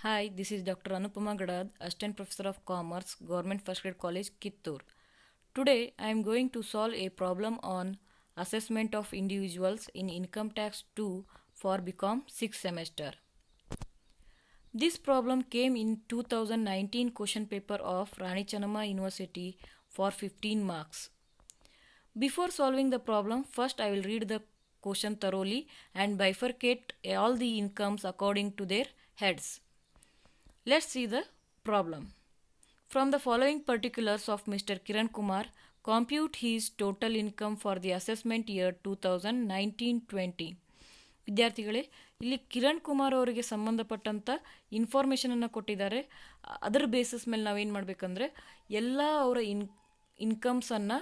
Hi, this is Dr. Anupama Gadad, Assistant Professor of Commerce, Government First Grade College, Kittur. Today, I am going to solve a problem on assessment of individuals in Income Tax 2 for BCom 6th semester. This problem came in 2019 question paper of Rani Channamma University for 15 marks. Before solving the problem, first I will read the question thoroughly and bifurcate all the incomes according to their heads. Let's see the problem. From the following particulars of Mr. Kiran Kumar, compute his total income for the assessment year 2019-20. ವಿದ್ಯಾರ್ಥಿಗಳೇ, ಇಲ್ಲಿ ಕಿರಣ್ ಕುಮಾರ್ ಅವರಿಗೆ ಸಂಬಂಧಪಟ್ಟಂಥ ಇನ್ಫಾರ್ಮೇಷನನ್ನು ಕೊಟ್ಟಿದ್ದಾರೆ. ಅದರ basis ಮೇಲೆ ನಾವೇನು ಮಾಡಬೇಕಂದ್ರೆ ಎಲ್ಲ ಅವರ ಇನ್ಕಮ್ಸನ್ನು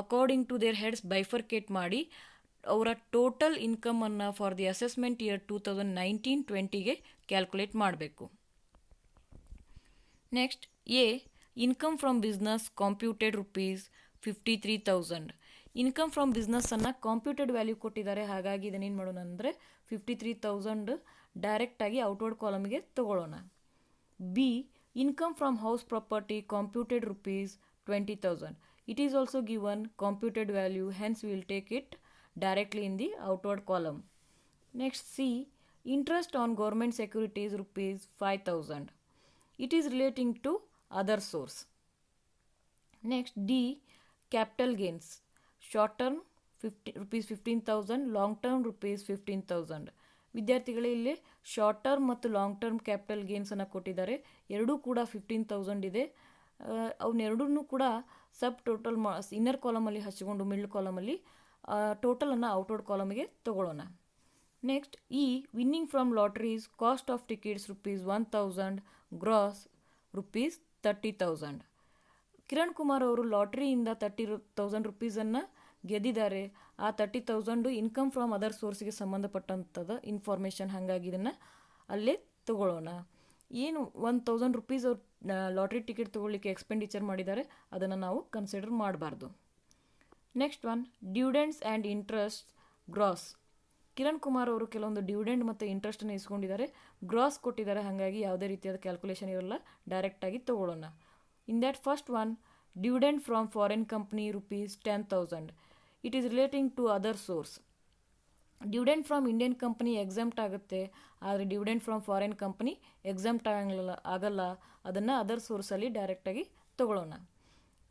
according to their heads bifurcate ಮಾಡಿ ಅವರ ಟೋಟಲ್ ಇನ್ಕಮನ್ನು ಫಾರ್ ದಿ ಅಸೆಸ್ಮೆಂಟ್ ಇಯರ್ 2019-20ಗೆ ಕ್ಯಾಲ್ಕುಲೇಟ್ ಮಾಡಬೇಕು. Next a income from business computed rupees 53,000. Income from ಬಿಸ್ನೆಸ್ಸನ್ನು ಕಾಂಪ್ಯೂಟೆಡ್ ವ್ಯಾಲ್ಯೂ ಕೊಟ್ಟಿದ್ದಾರೆ, ಹಾಗಾಗಿ ಇದನ್ನೇನು ಮಾಡೋಣ ಅಂದರೆ 53,000 ಡೈರೆಕ್ಟಾಗಿ ಔಟ್ವರ್ಡ್ ಕಾಲಮಿಗೆ ತಗೊಳ್ಳೋಣ. B income from house property computed rupees 20,000. It is also given computed value, hence we will take it directly in the outward column. Next c interest on government securities rupees 5,000. It is relating to other source. Next D capital gains, short term rupees 15,000, long term rupees 15,000. ವಿದ್ಯಾರ್ಥಿಗಳೇ, ಇಲ್ಲಿ short term ಮತ್ತು long term capital ಗೇನ್ಸನ್ನು ಕೊಟ್ಟಿದ್ದಾರೆ. ಎರಡೂ ಕೂಡ 15,000 ಇದೆ. ಅವನ್ನೆರಡೂ ಕೂಡ ಸಬ್ total inner ಕಾಲಮಲ್ಲಿ ಹಚ್ಚಿಕೊಂಡು middle ಕಾಲಮಲ್ಲಿ ಟೋಟಲನ್ನು outward ಕಾಲಮಿಗೆ ತಗೊಳ್ಳೋಣ. Next e winning from lotteries cost of tickets rupees 1,000, gross rupees 30,000. Kiran Kumar ಅವರು ಲಾಟ್ರಿಯಿಂದ 30,000 ರುಪೀಸನ್ನು ಗೆದ್ದಿದ್ದಾರೆ. ಆ 30,000 ಇನ್ಕಮ್ ಫ್ರಮ್ ಅದರ್ ಸೋರ್ಸ್ಗೆ ಸಂಬಂಧಪಟ್ಟಂಥದ್ದು ಇನ್ಫಾರ್ಮೇಷನ್, ಹಾಗಾಗಿ ಇದನ್ನು ಅಲ್ಲೇ ತಗೊಳ್ಳೋಣ. ಏನು 1,000 ರುಪೀಸ್ ಅವ್ರು ಲಾಟ್ರಿ ಟಿಕೆಟ್ ತೊಗೊಳ್ಳಿಕ್ಕೆ ಎಕ್ಸ್ಪೆಂಡಿಚರ್ ಮಾಡಿದ್ದಾರೆ, ಅದನ್ನು ನಾವು ಕನ್ಸಿಡರ್ ಮಾಡಬಾರ್ದು. Next one dividends and interest gross. Kiran Kumar ಅವರು ಕೆಲವೊಂದು ಡಿವಿಡೆಂಡ್ ಮತ್ತು ಇಂಟ್ರೆಸ್ಟನ್ನು ಇಸ್ಕೊಂಡಿದ್ದಾರೆ, ಗ್ರಾಸ್ ಕೊಟ್ಟಿದ್ದಾರೆ, ಹಾಗಾಗಿ ಯಾವುದೇ ರೀತಿಯಾದ ಕ್ಯಾಲ್ಕುಲೇಷನ್ ಇರಲ್ಲ, ಡೈರೆಕ್ಟಾಗಿ ತಗೊಳ್ಳೋಣ. In that first one dividend from foreign company rupees 10,000. It is relating to other source. Dividend from Indian company exempt ಆಗುತ್ತೆ, ಆದರೆ dividend from foreign company exempt ಆಗಲ್ಲ, ಅದನ್ನು ಅದರ್ ಸೋರ್ಸಲ್ಲಿ ಡೈರೆಕ್ಟಾಗಿ ತಗೊಳ್ಳೋಣ.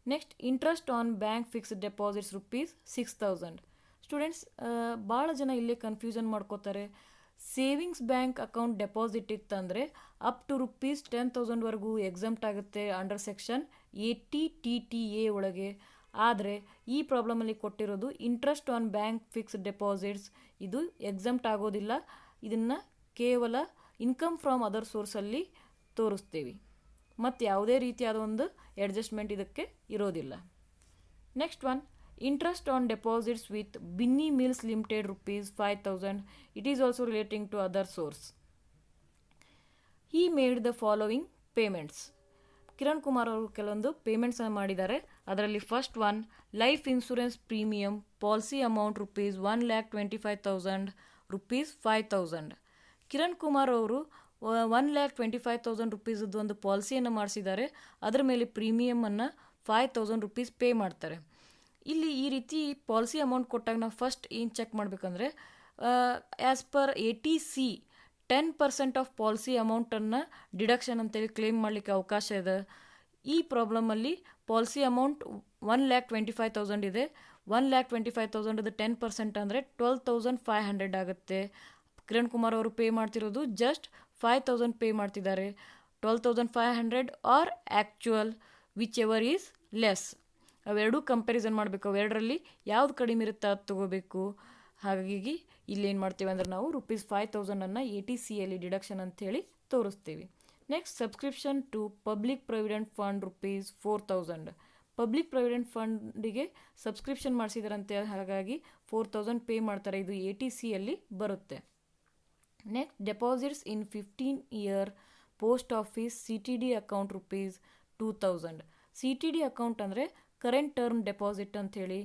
Next interest on bank fixed deposits rupees 6,000. Students, ಭಾಳ ಜನ ಇಲ್ಲೇ ಕನ್ಫ್ಯೂಷನ್ ಮಾಡ್ಕೋತಾರೆ. ಸೇವಿಂಗ್ಸ್ ಬ್ಯಾಂಕ್ ಅಕೌಂಟ್ ಡೆಪಾಸಿಟ್ ಇತ್ತಂದರೆ ಅಪ್ ಟು ರುಪೀಸ್ 10,000ವರೆಗೂ ಎಕ್ಸಾಮ್ಟ್ ಆಗುತ್ತೆ ಅಂಡರ್ ಸೆಕ್ಷನ್ 80 TTA ಒಳಗೆ. ಆದರೆ ಈ ಪ್ರಾಬ್ಲಮಲ್ಲಿ ಕೊಟ್ಟಿರೋದು interest on bank fixed deposits, ಇದು ಎಕ್ಸಾಮ್ಟ್ ಆಗೋದಿಲ್ಲ. ಇದನ್ನು ಕೇವಲ ಇನ್ಕಮ್ ಫ್ರಮ್ ಅದರ್ ಸೋರ್ಸಲ್ಲಿ ತೋರಿಸ್ತೀವಿ, ಮತ್ತು ಯಾವುದೇ ರೀತಿಯಾದ ಒಂದು ಅಡ್ಜಸ್ಟ್ಮೆಂಟ್ ಇದಕ್ಕೆ ಇರೋದಿಲ್ಲ. Next one interest on deposits with Binny Mills Limited rupees 5,000. It is also relating to other source. He made the following payments. Kiran Kumar ಅವರು ಕೆಲವೊಂದು ಪೇಮೆಂಟ್ಸನ್ನು ಮಾಡಿದ್ದಾರೆ. ಅದರಲ್ಲಿ first one life insurance premium policy amount rupees 1,25,000 rupees 5,000. Kiran Kumar ಅವರು 1,25,000 ರುಪೀಸದ್ದು ಒಂದು ಪಾಲಿಸಿಯನ್ನು ಮಾಡಿಸಿದ್ದಾರೆ. ಅದರ ಮೇಲೆ ಪ್ರೀಮಿಯಮನ್ನು 5,000 ರುಪೀಸ್ ಪೇ ಮಾಡ್ತಾರೆ. ಇಲ್ಲಿ ಈ ರೀತಿ ಪಾಲಿಸಿ ಅಮೌಂಟ್ ಕೊಟ್ಟಾಗ ನಾವು ಫಸ್ಟ್ ಏನು ಚೆಕ್ ಮಾಡಬೇಕಂದ್ರೆ as per ATC 10% of policy ಅಮೌಂಟನ್ನು ಡಿಡಕ್ಷನ್ ಅಂತೇಳಿ ಕ್ಲೇಮ್ ಮಾಡಲಿಕ್ಕೆ ಅವಕಾಶ ಇದೆ. ಈ ಪ್ರಾಬ್ಲಮಲ್ಲಿ ಪಾಲಿಸಿ ಅಮೌಂಟ್ 1,25,000 ಇದೆ. 1,25,000 10% ಅಂದರೆ 12,500 ಆಗುತ್ತೆ. ಕಿರಣ್ ಕುಮಾರ್ ಅವರು ಪೇ ಮಾಡ್ತಿರೋದು ಜಸ್ಟ್ 5,000 ಪೇ ಮಾಡ್ತಿದ್ದಾರೆ. 12,500 or actual whichever is less. ಅವೆರಡೂ ಕಂಪ್ಯಾರಿಸನ್ ಮಾಡಬೇಕು, ಅವೆರಡರಲ್ಲಿ ಯಾವ್ದು ಕಡಿಮೆ ಇರುತ್ತೆ ಅದು ತೊಗೋಬೇಕು. ಹಾಗಾಗಿ ಇಲ್ಲೇನು ಮಾಡ್ತೀವಿ ಅಂದರೆ ನಾವು ರುಪೀಸ್ 5,000 ATCಯಲ್ಲಿ ಡಿಡಕ್ಷನ್ ಅಂಥೇಳಿ ತೋರಿಸ್ತೀವಿ. Next subscription to public provident fund rupees 4,000. Public provident ಫಂಡಿಗೆ ಸಬ್ಸ್ಕ್ರಿಪ್ಷನ್ ಮಾಡಿಸಿದಾರಂತೆ, ಹಾಗಾಗಿ 4,000 ಪೇ ಮಾಡ್ತಾರೆ, ಇದು ATCಯಲ್ಲಿ ಬರುತ್ತೆ. Next deposits in 15 year post office CTD account rupees 2,000. CTD account ಅಂದರೆ ಕರೆಂಟ್ ಟರ್ಮ್ ಡೆಪಾಸಿಟ್ ಅಂಥೇಳಿ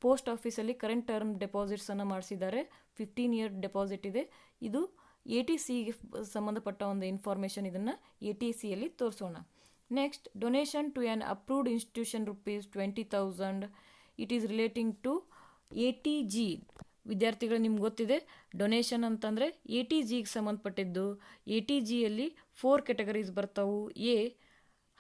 ಪೋಸ್ಟ್ ಆಫೀಸಲ್ಲಿ ಕರೆಂಟ್ ಟರ್ಮ್ ಡೆಪಾಸಿಟ್ಸನ್ನು ಮಾಡಿಸಿದ್ದಾರೆ. 15 ಇಯರ್ ಡೆಪಾಸಿಟ್ ಇದೆ. ಇದು ಎ ಟಿ ಸಿಗೆ ಸಂಬಂಧಪಟ್ಟ ಒಂದು ಇನ್ಫಾರ್ಮೇಷನ್ ಇದನ್ನು ಎ ಟಿ ಸಿಯಲ್ಲಿ ತೋರಿಸೋಣ. Next, donation to an approved institution ₹20,000. It is relating to A T G. ವಿದ್ಯಾರ್ಥಿಗಳು ನಿಮ್ಗೆ ಗೊತ್ತಿದೆ ಡೊನೇಷನ್ ಅಂತಂದರೆ ಎ ಟಿ ಜಿಗೆ ಸಂಬಂಧಪಟ್ಟಿದ್ದು. ಎ ಟಿ ಜಿಯಲ್ಲಿ 4 ಕ್ಯಾಟಗರೀಸ್ ಬರ್ತಾವು. A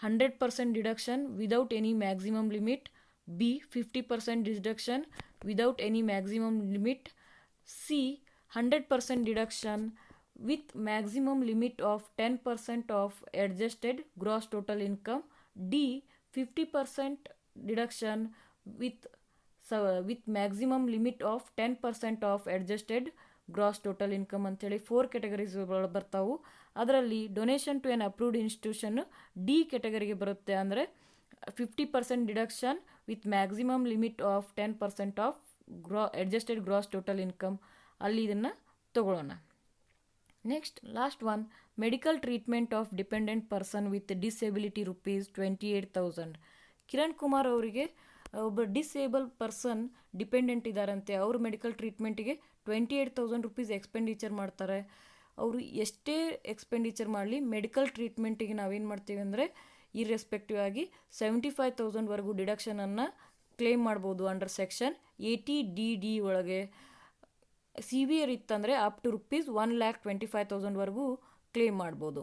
100% deduction without any maximum limit. B 50% deduction without any maximum limit. C 100% deduction with maximum limit of 10% of adjusted gross total income. D 50% deduction with maximum limit of 10% of adjusted gross total income ಅಂತೇಳಿ 4 categories ಬರ್ತಾವು. ಅದರಲ್ಲಿ donation to an approved institution d ಕ್ಯಾಟಗರಿಗೆ ಬರುತ್ತೆ. ಅಂದರೆ 50% deduction with maximum limit of 10% of adjusted gross total income, ಅಲ್ಲಿ ಇದನ್ನು ತಗೊಳ್ಳೋಣ. Next, last one, medical treatment of dependent person with disability ₹28,000. Kiran Kumar ಅವರಿಗೆ ಒಬ್ಬ ಡಿಸೇಬಲ್ ಪರ್ಸನ್ ಡಿಪೆಂಡೆಂಟ್ ಇದ್ದಾರಂತೆ. ಅವರು ಮೆಡಿಕಲ್ ಟ್ರೀಟ್ಮೆಂಟಿಗೆ ₹28,000 ಎಕ್ಸ್ಪೆಂಡಿಚರ್ ಮಾಡ್ತಾರೆ. ಅವರು ಎಷ್ಟೇ ಎಕ್ಸ್ಪೆಂಡಿಚರ್ ಮಾಡಲಿ ಮೆಡಿಕಲ್ ಟ್ರೀಟ್ಮೆಂಟಿಗೆ ನಾವೇನು ಮಾಡ್ತೀವಿ ಅಂದರೆ ಇರ್ರೆಸ್ಪೆಕ್ಟಿವ್ ಆಗಿ 75,000ವರೆಗೂ ಡಿಡಕ್ಷನನ್ನು ಕ್ಲೇಮ್ ಮಾಡ್ಬೋದು ಅಂಡರ್ ಸೆಕ್ಷನ್ 80DD ಒಳಗೆ. ಸಿವಿಯರ್ ಇತ್ತಂದರೆ ಅಪ್ ಟು ₹1,25,000ವರೆಗೂ ಕ್ಲೇಮ್ ಮಾಡ್ಬೋದು.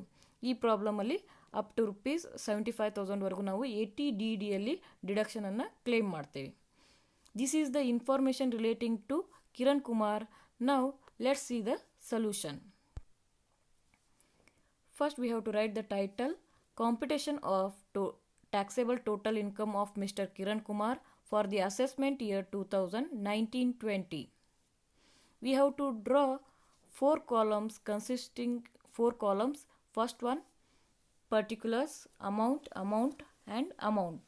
ಈ ಪ್ರಾಬ್ಲಮಲ್ಲಿ ಅಪ್ ಟು ₹75,000ವರೆಗೂ ನಾವು 80DDಯಲ್ಲಿ ಡಿಡಕ್ಷನನ್ನು ಕ್ಲೇಮ್ ಮಾಡ್ತೇವೆ. This is the information relating to Kiran Kumar. Now let's see the solution. First we have to write the title. Computation of taxable total income of Mr. Kiran Kumar for the assessment year 2019-20. We have to draw 4 columns consisting 4 columns. First one, particulars, amount and amount.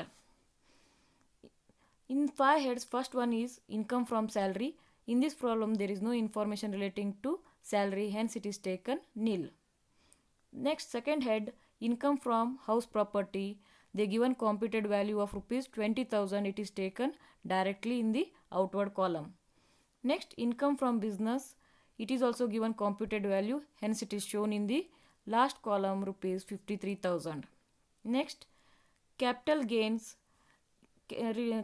In 5 heads, first one is income from salary. In this problem there is no information relating to salary, hence it is taken nil. Next, second head, income from house property. The given computed value of ₹20,000, it is taken directly in the outward column. Next, income from business. It is also given computed value, hence it is shown in the last column ₹53,000. Next, capital gains.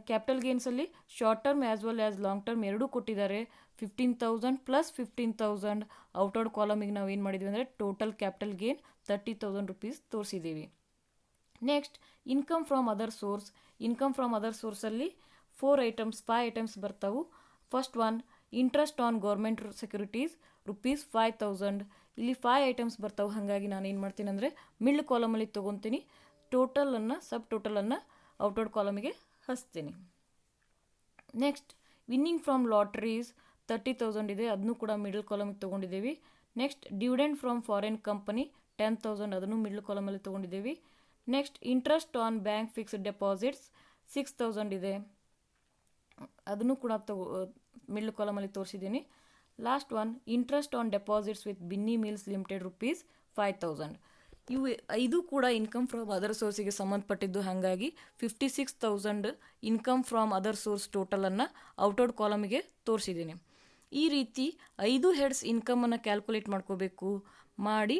Capital ಗೇನ್ಸಲ್ಲಿ short term as well as long term ಎರಡೂ ಕೊಟ್ಟಿದ್ದಾರೆ. 15,000 plus 15,000 outward ಕಾಲಮಿಗೆ ನಾವು ಏನು ಮಾಡಿದ್ವಿ ಅಂದರೆ total capital gain ₹30,000 ತೋರಿಸಿದ್ದೀವಿ. Next, income from other source. Income from other ಸೋರ್ಸಲ್ಲಿ 5 items ಬರ್ತಾವು. First one, interest on government securities ₹5,000. ಇಲ್ಲಿ 5 ಐಟಮ್ಸ್ ಬರ್ತಾವೆ. ಹಾಗಾಗಿ ನಾನು ಏನು ಮಾಡ್ತೀನಿ ಅಂದರೆ ಮಿಡ್ಲ್ ಕಾಲಮಲ್ಲಿ ತೊಗೊತೀನಿ, ಟೋಟಲನ್ನು ಸಬ್ ಟೋಟಲನ್ನು ಔಟ್ವರ್ಡ್ ಕಾಲಮಿಗೆ ಹಚ್ತೀನಿ. ನೆಕ್ಸ್ಟ್, ವಿನ್ನಿಂಗ್ ಫ್ರಮ್ ಲಾಟ್ರೀಸ್ 30,000 ಇದೆ, ಅದನ್ನು ಕೂಡ ಮಿಡಲ್ ಕಾಲಮಿಗೆ ತೊಗೊಂಡಿದ್ದೀವಿ. Next, dividend from foreign company 10,000, ಅದನ್ನು ಮಿಡಲ್ ಕಾಲಮಲ್ಲಿ ತೊಗೊಂಡಿದ್ದೀವಿ. Next, interest on bank fixed deposits 6,000 ಇದೆ, ಅದನ್ನು ಕೂಡ ಮಿಡಲ್ ಕಾಲಮಲ್ಲಿ ತೋರಿಸಿದ್ದೀನಿ. Last one, interest on deposits with Binny Mills limited ₹5,000. ಇವು 5 ಕೂಡ ಇನ್ಕಮ್ ಫ್ರಮ್ ಅದರ್ ಸೋರ್ಸಿಗೆ ಸಂಬಂಧಪಟ್ಟಿದ್ದು. ಹಾಗಾಗಿ 56,000 ಇನ್ಕಮ್ ಫ್ರಮ್ ಅದರ್ ಸೋರ್ಸ್ ಟೋಟಲನ್ನು ಔಟ್ವರ್ಡ್ ಕಾಲಮಿಗೆ ತೋರಿಸಿದ್ದೀನಿ. ಈ ರೀತಿ 5 ಹೆಡ್ಸ್ ಇನ್ಕಮನ್ನು ಕ್ಯಾಲ್ಕುಲೇಟ್ ಮಾಡ್ಕೋಬೇಕು. ಮಾಡಿ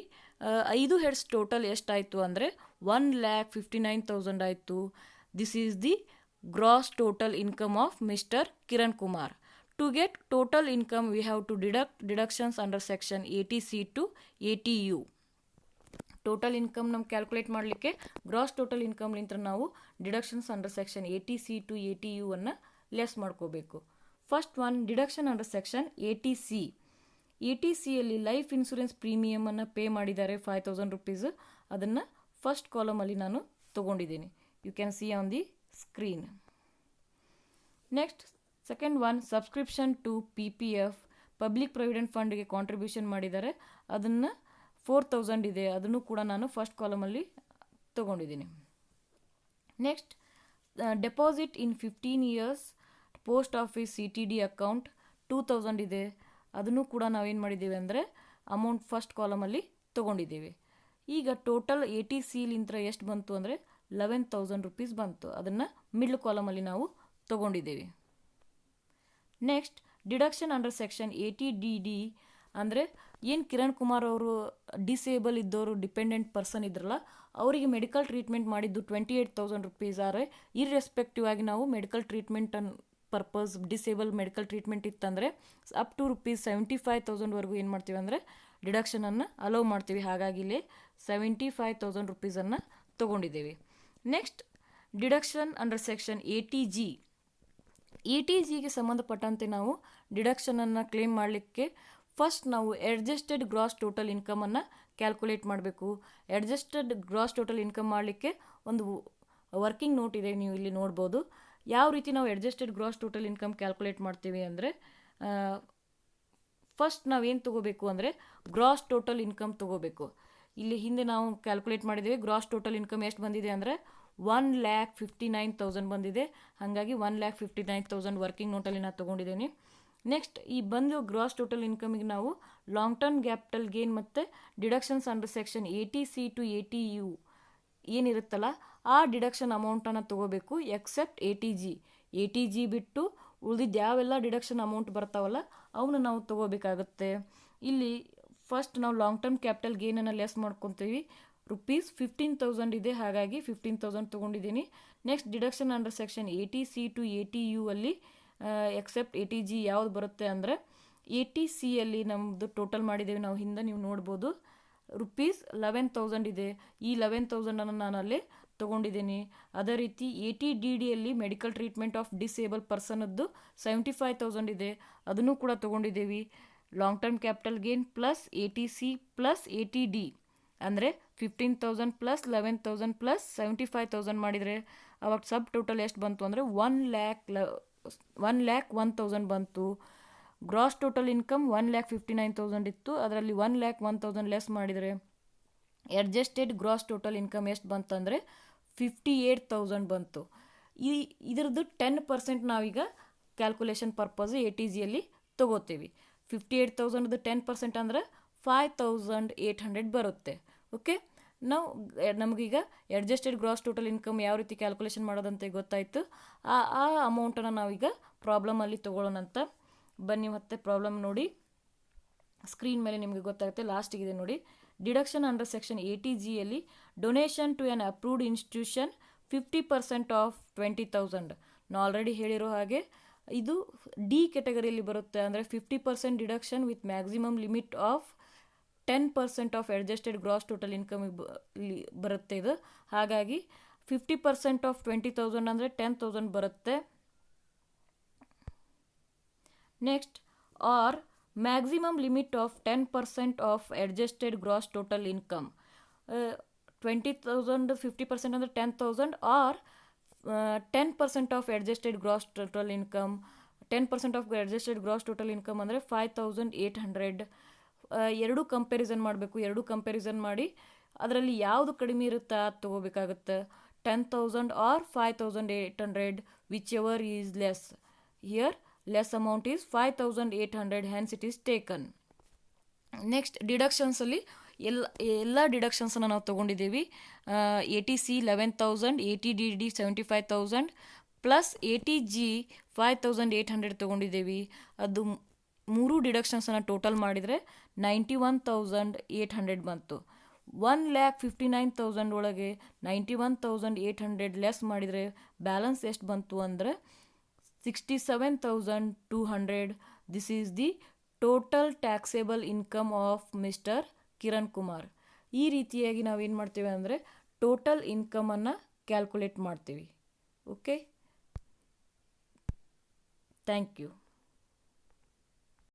5 ಹೆಡ್ಸ್ ಟೋಟಲ್ ಎಷ್ಟಾಯಿತು ಅಂದರೆ 1,59,000 ಆಯಿತು. This is the gross total income of mister Kiran Kumar. To get total income, we have to deduct deductions under section 80C to 80U. Total income ನಮ್ಗೆ ಕ್ಯಾಲ್ಕುಲೇಟ್ ಮಾಡಲಿಕ್ಕೆ ಗ್ರಾಸ್ ಟೋಟಲ್ ಇನ್ಕಮ್ಲಿಂತ ನಾವು deductions under section 80C to 80U ಅನ್ನು less ಮಾಡ್ಕೋಬೇಕು. First one, deduction under section 80C. 80Cಯಲ್ಲಿ life insurance ಪ್ರೀಮಿಯಮನ್ನು pay ಮಾಡಿದ್ದಾರೆ ₹5,000. ಅದನ್ನು first ಕಾಲಮಲ್ಲಿ ನಾನು ತೊಗೊಂಡಿದ್ದೀನಿ. You can see on the screen. Next, second one, subscription to PPF public provident ಫಂಡ್ಗೆ ಕಾಂಟ್ರಿಬ್ಯೂಷನ್ ಮಾಡಿದ್ದಾರೆ, ಅದನ್ನು 4,000 ಇದೆ, ಅದನ್ನು ಕೂಡ ನಾನು ಫಸ್ಟ್ ಕಾಲಮಲ್ಲಿ ತೊಗೊಂಡಿದ್ದೀನಿ. ನೆಕ್ಸ್ಟ್, ಡೆಪಾಸಿಟ್ ಇನ್ 15 years post office CTD account 2,000 ಇದೆ, ಅದನ್ನು ಕೂಡ ನಾವೇನು ಮಾಡಿದ್ದೀವಿ ಅಂದರೆ ಅಮೌಂಟ್ ಫಸ್ಟ್ ಕಾಲಮಲ್ಲಿ ತೊಗೊಂಡಿದ್ದೀವಿ. ಈಗ ಟೋಟಲ್ 80Cಲಿಂತ ಎಷ್ಟು ಬಂತು ಅಂದರೆ ₹11,000 ಬಂತು, ಅದನ್ನು ಮಿಡ್ಲ್ ಕಾಲಮಲ್ಲಿ ನಾವು ತೊಗೊಂಡಿದ್ದೀವಿ. Next, deduction under section 80DD ಅಂದರೆ ಏನು ಕಿರಣ್ ಕುಮಾರ್ ಅವರು ಡಿಸೇಬಲ್ ಇದ್ದವರು ಡಿಪೆಂಡೆಂಟ್ ಪರ್ಸನ್ ಇದ್ರಲ್ಲ ಅವರಿಗೆ ಮೆಡಿಕಲ್ ಟ್ರೀಟ್ಮೆಂಟ್ ಮಾಡಿದ್ದು 28,000 ರುಪೀಸ್ ಆದರೆ ಇರ್ರೆಸ್ಪೆಕ್ಟಿವ್ ಆಗಿ ನಾವು medical treatment purpose disable medical treatment ಇತ್ತಂದರೆ ಅಪ್ ಟು ₹75,000ವರೆಗೂ ಏನು ಮಾಡ್ತೀವಿ ಅಂದರೆ ಡಿಡಕ್ಷನನ್ನು ಅಲೋವ್ ಮಾಡ್ತೀವಿ. ಹಾಗಾಗಿ ಇಲ್ಲಿ 75,000 ರುಪೀಸನ್ನು ತೊಗೊಂಡಿದ್ದೇವೆ. ನೆಕ್ಸ್ಟ್ ಡಿಡಕ್ಷನ್ ಅಂಡರ್ ಸೆಕ್ಷನ್ ATGಗೆ ಸಂಬಂಧಪಟ್ಟಂತೆ ನಾವು ಡಿಡಕ್ಷನನ್ನು ಕ್ಲೇಮ್ ಮಾಡಲಿಕ್ಕೆ ಫಸ್ಟ್ ನಾವು ಅಡ್ಜಸ್ಟೆಡ್ ಗ್ರಾಸ್ ಟೋಟಲ್ ಇನ್ಕಮನ್ನು ಕ್ಯಾಲ್ಕುಲೇಟ್ ಮಾಡಬೇಕು. ಅಡ್ಜಸ್ಟೆಡ್ ಗ್ರಾಸ್ ಟೋಟಲ್ ಇನ್ಕಮ್ ಮಾಡಲಿಕ್ಕೆ ಒಂದು ವರ್ಕಿಂಗ್ ನೋಟ್ ಇದೆ, ನೀವು ಇಲ್ಲಿ ನೋಡ್ಬೋದು. ಯಾವ ರೀತಿ ನಾವು adjusted gross total income calculate ಮಾಡ್ತೀವಿ ಅಂದರೆ ಫಸ್ಟ್ ನಾವೇನು ತೊಗೋಬೇಕು ಅಂದರೆ ಗ್ರಾಸ್ ಟೋಟಲ್ ಇನ್ಕಮ್ ತೊಗೋಬೇಕು. ಇಲ್ಲಿ ಹಿಂದೆ ನಾವು ಕ್ಯಾಲ್ಕುಲೇಟ್ ಮಾಡಿದ್ದೀವಿ. ಗ್ರಾಸ್ ಟೋಟಲ್ ಇನ್ಕಮ್ ಎಷ್ಟು ಬಂದಿದೆ ಅಂದರೆ 1,59,000 ಬಂದಿದೆ. ಹಾಗಾಗಿ 1,59,000 ವರ್ಕಿಂಗ್ ನೋಟಲ್ಲಿ ನಾನು ತೊಗೊಂಡಿದ್ದೀನಿ. ನೆಕ್ಸ್ಟ್ ಈ ಬಂದು ಗ್ರಾಸ್ ಟೋಟಲ್ ಇನ್ಕಮಿಗೆ ನಾವು ಲಾಂಗ್ ಟರ್ಮ್ ಕ್ಯಾಪಿಟಲ್ ಗೇನ್ ಮತ್ತು deductions under section ATC to ATU ಏನಿರುತ್ತಲ್ಲ ಆ ಡಿಡಕ್ಷನ್ ಅಮೌಂಟನ್ನು ತೊಗೋಬೇಕು. ಎಕ್ಸೆಪ್ಟ್ ATG ಬಿಟ್ಟು ಉಳಿದಿದ್ದು ಯಾವೆಲ್ಲ ಡಿಡಕ್ಷನ್ ಅಮೌಂಟ್ ಬರ್ತಾವಲ್ಲ ಅವನ್ನ ನಾವು ತೊಗೋಬೇಕಾಗುತ್ತೆ. ಇಲ್ಲಿ ಫಸ್ಟ್ ನಾವು ಲಾಂಗ್ ಟರ್ಮ್ ಕ್ಯಾಪಿಟಲ್ ಗೇನನ್ನು ಲೆಸ್ ಮಾಡ್ಕೊತೀವಿ. ₹15,000 ಇದೆ, ಹಾಗಾಗಿ 15,000 ತೊಗೊಂಡಿದ್ದೀನಿ. Next deduction under section ATC to ATU ಅಲ್ಲಿ ಎಕ್ಸೆಪ್ಟ್ ATG ಯಾವ್ದು ಬರುತ್ತೆ ಅಂದರೆ ATCಯಲ್ಲಿ ನಮ್ಮದು ಟೋಟಲ್ ಮಾಡಿದ್ದೇವೆ ನಾವು ಹಿಂದೆ ನೀವು ನೋಡ್ಬೋದು. ₹11,000 ಇದೆ. ಈ 11,000 ನಾನು ಅಲ್ಲೇ ತೊಗೊಂಡಿದ್ದೀನಿ. ಅದೇ ರೀತಿ ATDDಯಲ್ಲಿ ಮೆಡಿಕಲ್ ಟ್ರೀಟ್ಮೆಂಟ್ ಆಫ್ ಡಿಸೇಬಲ್ ಪರ್ಸನದ್ದು 75,000 ಇದೆ, ಅದನ್ನು ಕೂಡ ತೊಗೊಂಡಿದ್ದೀವಿ. Long term capital gain plus ATC plus ATD ಅಂದರೆ 15,000 ಪ್ಲಸ್ 11,000 ಪ್ಲಸ್ 75,000 ಮಾಡಿದರೆ ಅವಾಗ ಸಬ್ ಟೋಟಲ್ ಎಷ್ಟು ಬಂತು ಅಂದರೆ 1,01,000 ಬಂತು. ಗ್ರಾಸ್ ಟೋಟಲ್ ಇನ್ಕಮ್ 1,59,000 ಇತ್ತು, ಅದರಲ್ಲಿ 1,01,000 ಲೆಸ್ ಮಾಡಿದರೆ ಅಡ್ಜಸ್ಟೆಡ್ ಗ್ರಾಸ್ ಟೋಟಲ್ ಇನ್ಕಮ್ ಎಷ್ಟು ಬಂತಂದರೆ 58,000 ಬಂತು. ಇದರದ್ದು 10% ನಾವೀಗ ಕ್ಯಾಲ್ಕುಲೇಷನ್ ಪರ್ಪಸ್ ATGಯಲ್ಲಿ ತೊಗೋತೀವಿ. 58,000ದು 10% ಅಂದರೆ 5,800 ಬರುತ್ತೆ. ಓಕೆ, ನಮಗೀಗ ಅಡ್ಜಸ್ಟೆಡ್ ಗ್ರಾಸ್ ಟೋಟಲ್ ಇನ್ಕಮ್ ಯಾವ ರೀತಿ ಕ್ಯಾಲ್ಕುಲೇಷನ್ ಮಾಡೋದಂತೆ ಗೊತ್ತಾಯಿತು. ಆ ಅಮೌಂಟನ್ನು ನಾವೀಗ ಪ್ರಾಬ್ಲಮಲ್ಲಿ ತೊಗೊಳ್ಳೋಣಂತ ಬನ್ನಿ. ಮತ್ತೆ ಪ್ರಾಬ್ಲಮ್ ನೋಡಿ, ಸ್ಕ್ರೀನ್ ಮೇಲೆ ನಿಮಗೆ ಗೊತ್ತಾಗುತ್ತೆ, ಲಾಸ್ಟಿಗಿದೆ ನೋಡಿ. ಡಿಡಕ್ಷನ್ ಅಂಡರ್ ಸೆಕ್ಷನ್ ATGಯಲ್ಲಿ donation to an approved institution 50% of 20,000. ನಾನು ಆಲ್ರೆಡಿ ಹೇಳಿರೋ ಹಾಗೆ ಇದು ಡಿ ಕೆಟಗರಿಯಲ್ಲಿ ಬರುತ್ತೆ. ಅಂದರೆ 50% deduction with maximum limit of 10% of adjusted gross total income ಬರುತ್ತೆ ಇದು. ಹಾಗಾಗಿ 50% ಆಫ್ 20,000 ಅಂದರೆ 10,000 ಬರುತ್ತೆ. Next or maximum limit of 10% of adjusted gross total income 20,000 50% ಅಂದರೆ 10,000 or 10% of adjusted gross total income 10% of adjusted gross total income ಅಂದರೆ 5,800. ಎರಡು comparison ಮಾಡಬೇಕು. ಎರಡು ಕಂಪ್ಯಾರಿಸನ್ ಮಾಡಿ ಅದರಲ್ಲಿ ಯಾವುದು ಕಡಿಮೆ ಇರುತ್ತೆ ಅದು ತೊಗೋಬೇಕಾಗುತ್ತೆ. 10,000 or 5,800 whichever is less. Here less amount is 5,800, hence it is taken. Next ಡಿಡಕ್ಷನ್ಸಲ್ಲಿ ಎಲ್ಲ ಡಿಡಕ್ಷನ್ಸನ್ನು ನಾವು ತೊಗೊಂಡಿದ್ದೀವಿ. ATC 11,000, ATDD 75,000 ಪ್ಲಸ್ ATG 5,800 ತೊಗೊಂಡಿದ್ದೀವಿ. ಅದು ಮೂರು ಡಿಡಕ್ಷನ್ಸನ್ನು ಟೋಟಲ್ ಮಾಡಿದರೆ 91,800 ಬಂತು. 1,59,000 ಒಳಗೆ 91,800 ಲೆಸ್ ಮಾಡಿದರೆ ಬ್ಯಾಲೆನ್ಸ್ ಎಷ್ಟು ಬಂತು ಅಂದರೆ 67,200. This is the total taxable income of mister Kiran Kumar. ಈ ರೀತಿಯಾಗಿ ನಾವೇನು ಮಾಡ್ತೀವಿ ಅಂದರೆ ಟೋಟಲ್ ಇನ್ಕಮನ್ನು ಕ್ಯಾಲ್ಕುಲೇಟ್ ಮಾಡ್ತೀವಿ. Okay, thank you.